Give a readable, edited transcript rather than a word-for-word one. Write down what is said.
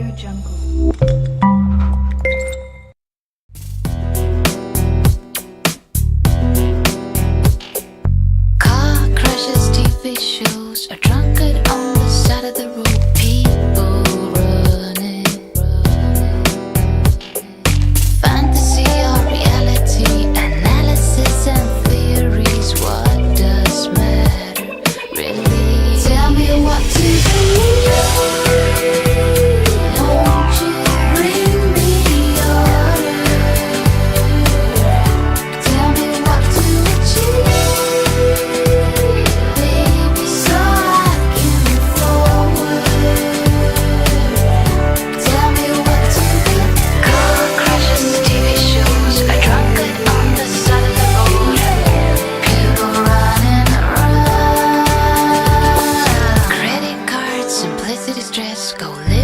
Car crashes, TV shows, a drunkard on the side of the road. People running. Fantasy or reality, analysis and theories. What does matter, really? Tell me what to believe. Won't you bring me order? Tell me what to achieve, baby, so I can move forward. Tell me what to be. Car crashes, TV shows, a drunkard on the side of the road. People running around. Credit cards, simplicity, stress, go live.